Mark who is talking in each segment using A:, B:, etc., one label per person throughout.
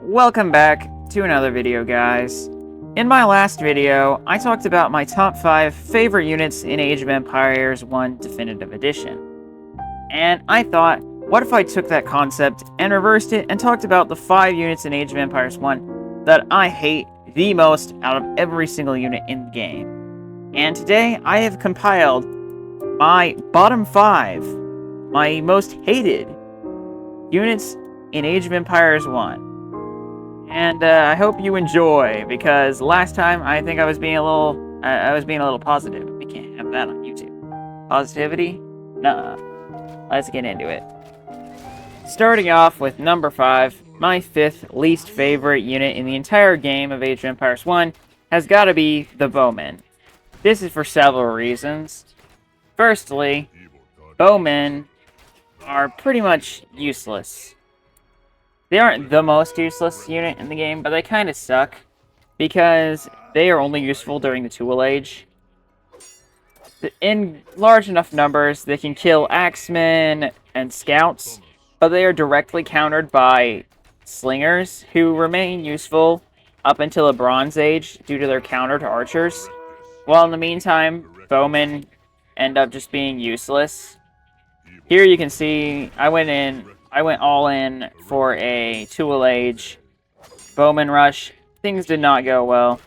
A: Welcome back to another video, guys. In my last video, I talked about my top 5 favorite units in Age of Empires 1 Definitive Edition. And I thought, what if I took that concept and reversed it and talked about the 5 units in Age of Empires 1 that I hate the most out of every single unit in the game. And today, I have compiled my bottom 5, my most hated units in Age of Empires 1. And I hope you enjoy, because last time I think I was being a little positive. We can't have that on YouTube. Positivity? Nuh-uh. Let's get into it. Starting off with number 5, my 5th least favorite unit in the entire game of Age of Empires 1 has got to be the Bowmen. This is for several reasons. Firstly, Bowmen are pretty much useless. They aren't the most useless unit in the game, but they kind of suck, because they are only useful during the Tool Age. In large enough numbers, they can kill axemen and scouts, but they are directly countered by slingers, who remain useful up until the Bronze Age due to their counter to archers, while in the meantime, bowmen end up just being useless. Here you can see, I went all in for a Tool Age Bowman Rush. Things did not go well.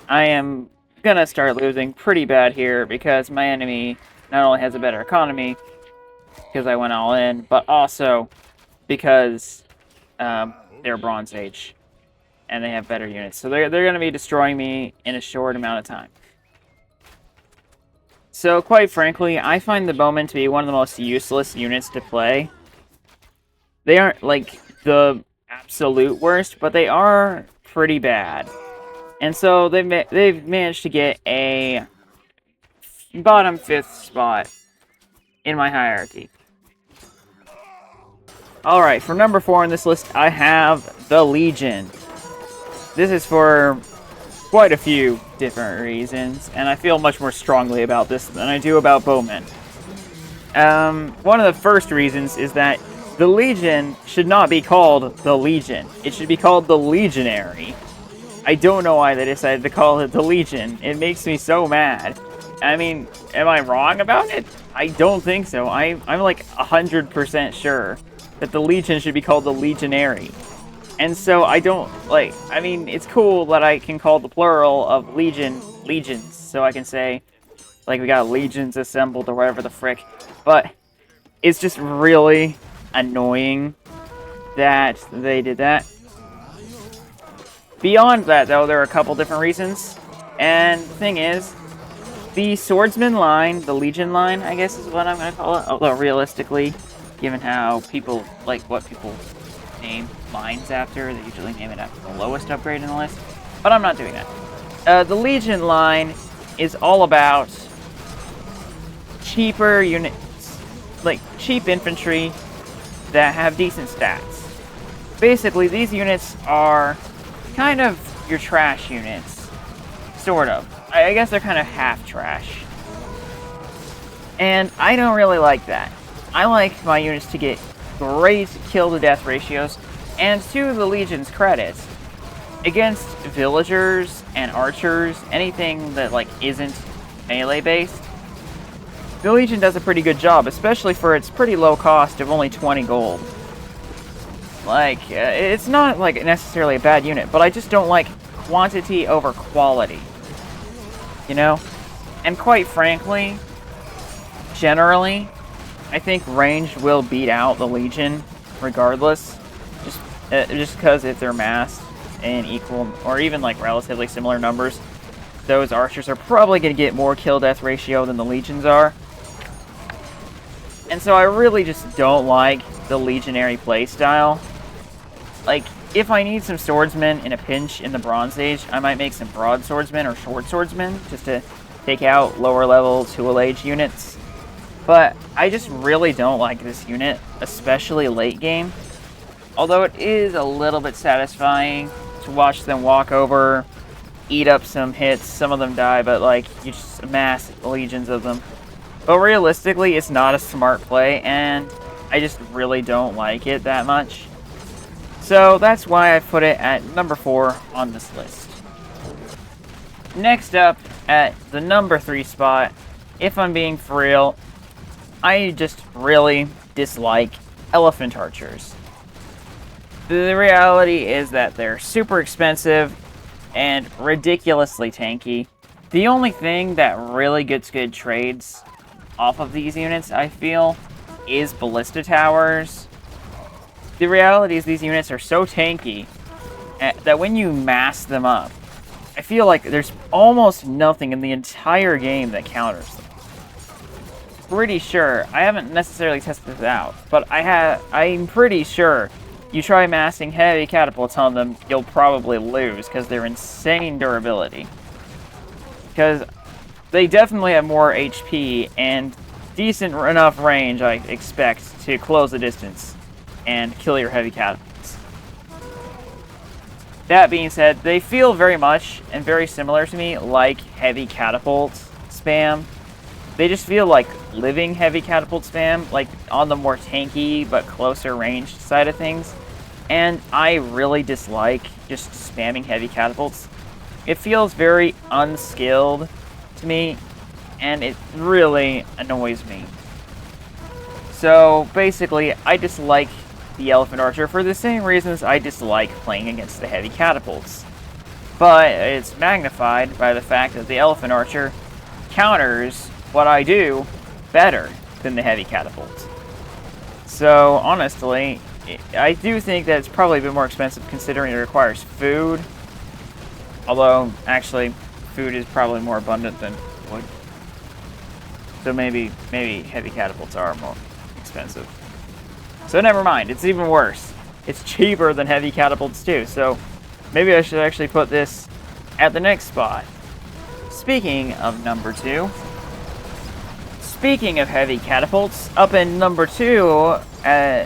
A: I am gonna start losing pretty bad here because my enemy not only has a better economy, because I went all in, but also because they're Bronze Age and they have better units. So they're gonna be destroying me in a short amount of time. So, quite frankly, I find the Bowmen to be one of the most useless units to play. They aren't, like, the absolute worst, but they are pretty bad. And so, they've managed to get a bottom 5th spot in my hierarchy. Alright, for number 4 on this list, I have the Legion. This is for quite a few different reasons, and I feel much more strongly about this than I do about Bowmen. One of the first reasons is that the Legion should not be called the Legion. It should be called the Legionary. I don't know why they decided to call it the Legion. It makes me so mad. I mean, am I wrong about it? I don't think so. I'm like 100% sure that the Legion should be called the Legionary. And so I don't, like, I mean, it's cool that I can call the plural of legions, so I can say, like, we got legions assembled or whatever the frick, but it's just really annoying that they did that. Beyond that, though, there are a couple different reasons, and the thing is, the swordsman line, the Legion line, I guess is what I'm going to call it, although realistically, given how people, like, what people name lines after, they usually name it after the lowest upgrade in the list, but I'm not doing that. The Legion line is all about cheaper units, like cheap infantry that have decent stats. Basically, these units are kind of your trash units, sort of. I guess they're kind of half trash, and I don't really like that. I like my units to get great kill-to-death ratios, and to the Legion's credit, against villagers and archers, anything that, like, isn't melee-based, the Legion does a pretty good job, especially for its pretty low cost of only 20 gold. Like, it's not, like, necessarily a bad unit, but I just don't like quantity over quality, you know? And quite frankly, generally, I think range will beat out the Legion, regardless. Just because if they're massed in equal, or even like relatively similar numbers, those archers are probably going to get more kill-death ratio than the Legions are. And so I really just don't like the Legionary playstyle. Like, if I need some swordsmen in a pinch in the Bronze Age, I might make some broadswordsmen or short swordsmen, just to take out lower-level Tool Age units. But I just really don't like this unit, especially late game. Although it is a little bit satisfying to watch them walk over, eat up some hits, some of them die, but like, you just amass legions of them. But realistically, it's not a smart play, and I just really don't like it that much. So that's why I put it at number 4 on this list. Next up, at the number 3 spot, if I'm being for real, I just really dislike elephant archers. The reality is that they're super expensive and ridiculously tanky. The only thing that really gets good trades off of these units, I feel, is ballista towers. The reality is these units are so tanky that when you mass them up, I feel like there's almost nothing in the entire game that counters them. Pretty sure, I haven't necessarily tested this out, but I'm pretty sure you try massing heavy catapults on them, you'll probably lose because they're insane durability. Because they definitely have more HP and decent enough range, I expect, to close the distance and kill your heavy catapults. That being said, they feel very much and very similar to me like heavy catapult spam. They just feel like living heavy catapult spam, like on the more tanky but closer range side of things. And I really dislike just spamming heavy catapults. It feels very unskilled to me, and it really annoys me. So basically, I dislike the Elephant Archer for the same reasons I dislike playing against the heavy catapults. But it's magnified by the fact that the Elephant Archer counters what I do better than the heavy catapult. So honestly, I do think that it's probably a bit more expensive considering it requires food. Although, actually, food is probably more abundant than wood. So maybe heavy catapults are more expensive. So never mind, it's even worse. It's cheaper than heavy catapults too, so maybe I should actually put this at the next spot. Speaking of number 2, speaking of heavy catapults, up in number 2,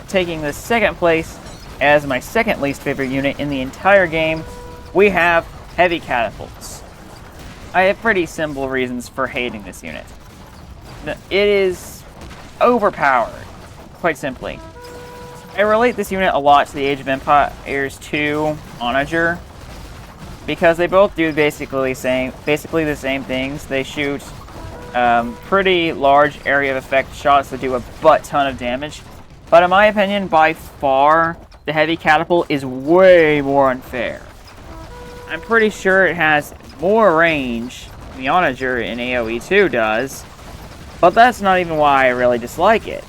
A: taking the second place as my second least favorite unit in the entire game, we have heavy catapults. I have pretty simple reasons for hating this unit. It is overpowered, quite simply. I relate this unit a lot to the Age of Empires 2 Onager, because they both do basically the same things. They shoot pretty large area of effect shots that do a butt ton of damage. But in my opinion, by far, the heavy catapult is way more unfair. I'm pretty sure it has more range than the Onager in AoE 2 does, but that's not even why I really dislike it.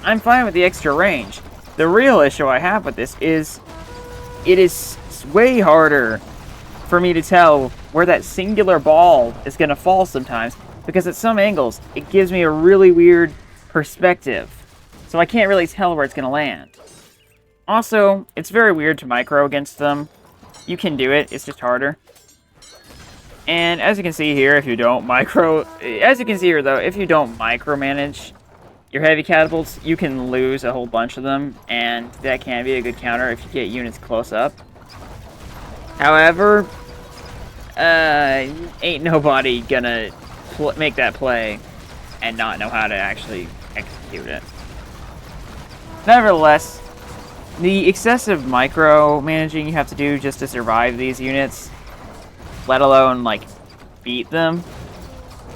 A: I'm fine with the extra range. The real issue I have with this is it is way harder for me to tell where that singular ball is going to fall sometimes, because at some angles it gives me a really weird perspective, so I can't really tell where it's going to land. Also, it's very weird to micro against them. You can do it, it's just harder. And as you can see here, if you don't micromanage your heavy catapults, you can lose a whole bunch of them, and that can be a good counter if you get units close up. However, ain't nobody gonna make that play and not know how to actually execute it. Nevertheless, the excessive micromanaging you have to do just to survive these units, let alone, like, beat them,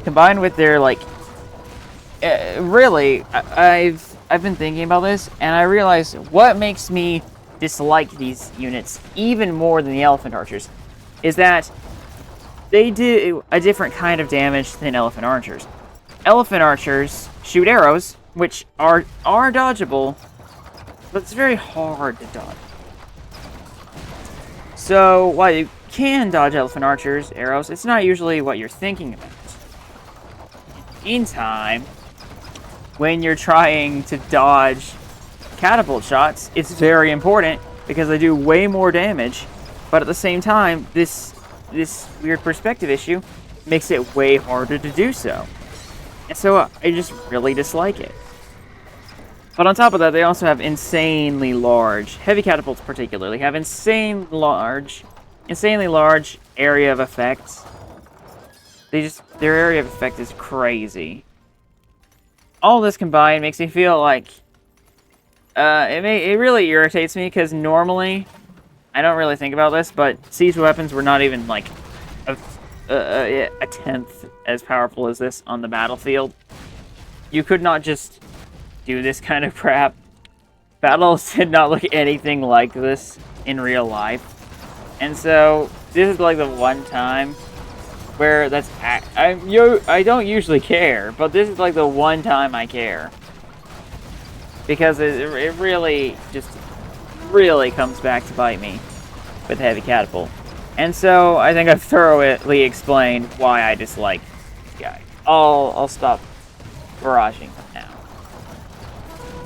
A: combined with their, like, really, I've been thinking about this, and I realized what makes me dislike these units even more than the Elephant Archers is that they do a different kind of damage than Elephant Archers. Elephant Archers shoot arrows, which are dodgeable, but it's very hard to dodge. So, while you can dodge Elephant Archers' arrows, it's not usually what you're thinking about. Meantime, when you're trying to dodge catapult shots, it's very important because they do way more damage, but at the same time, this weird perspective issue makes it way harder to do so. And so I just really dislike it. But on top of that, they also have insanely large, heavy catapults particularly, have insanely large area of effect. Their area of effect is crazy. All this combined makes me feel like It really irritates me because normally I don't really think about this, but siege weapons were not even like a tenth as powerful as this on the battlefield. You could not just do this kind of crap. Battles did not look anything like this in real life, and so this is like the one time where I don't usually care, but this is like the one time I care. Because it really comes back to bite me with Heavy Catapult. And so I think I've thoroughly explained why I dislike this guy. I'll stop barraging him now.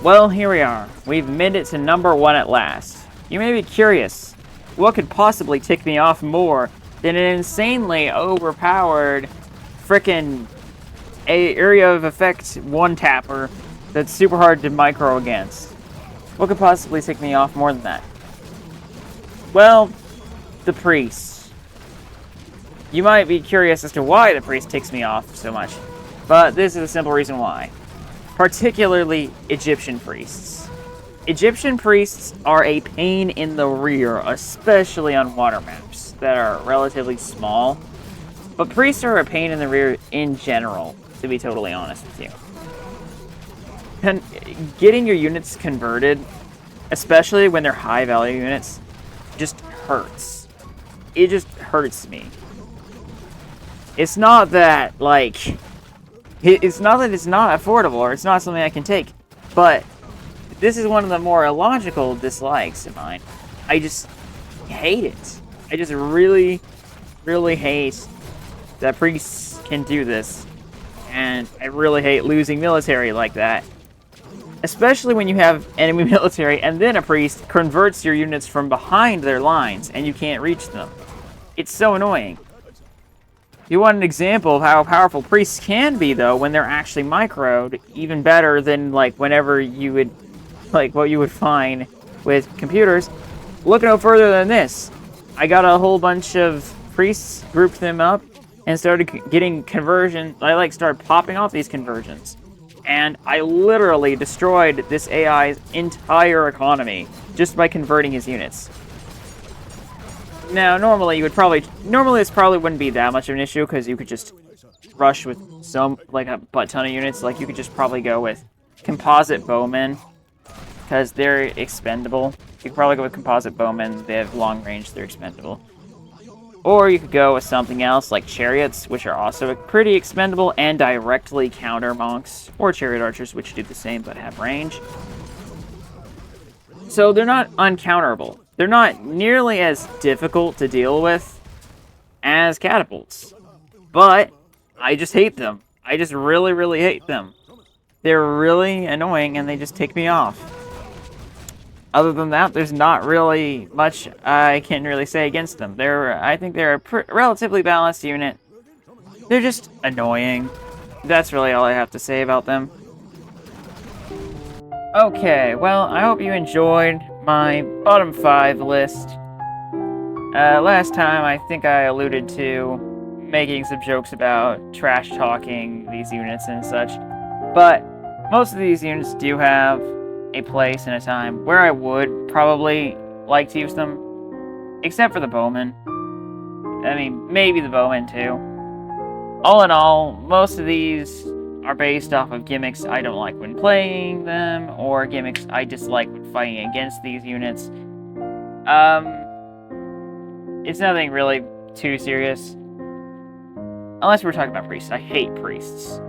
A: Well, here we are. We've made it to number 1 at last. You may be curious, what could possibly tick me off more than an insanely overpowered frickin' area of effect one-tapper that's super hard to micro against? What could possibly tick me off more than that? Well, the priest. You might be curious as to why the priest ticks me off so much, but this is a simple reason why. Particularly Egyptian priests. Egyptian priests are a pain in the rear, especially on water maps that are relatively small. But priests are a pain in the rear in general, to be totally honest with you. And getting your units converted, especially when they're high value units, just hurts. It just hurts me. It's not that, like, it's not that it's not affordable or it's not something I can take, but this is one of the more illogical dislikes of mine. I just hate it. I just really, really hate that priests can do this. And I really hate losing military like that. Especially when you have enemy military and then a priest converts your units from behind their lines and you can't reach them. It's so annoying. You want an example of how powerful priests can be, though, when they're actually microed, even better than, like, whenever you would, like, what you would find with computers. Look no further than this. I got a whole bunch of priests, grouped them up, and started getting conversion. I, started popping off these conversions. And I literally destroyed this AI's entire economy just by converting his units. Now, normally this probably wouldn't be that much of an issue because you could just rush with a butt ton of units. Like, you could just probably go with composite bowmen because they're expendable. You could probably go with composite bowmen. They have long range, they're expendable. Or you could go with something else like chariots, which are also pretty expendable and directly counter monks, or chariot archers, which do the same but have range. So they're not uncounterable. They're not nearly as difficult to deal with as catapults. But I just hate them. I just really, really hate them. They're really annoying and they just tick me off. Other than that, there's not really much I can really say against them. I think they're a relatively balanced unit. They're just annoying. That's really all I have to say about them. Okay, well, I hope you enjoyed my bottom 5 list. Last time, I think I alluded to making some jokes about trash-talking these units and such. But most of these units do have a place and a time where I would probably like to use them. Except for the bowmen. I mean, maybe the bowmen too. All in all, most of these are based off of gimmicks I don't like when playing them, or gimmicks I dislike when fighting against these units. It's nothing really too serious. Unless we're talking about priests. I hate priests.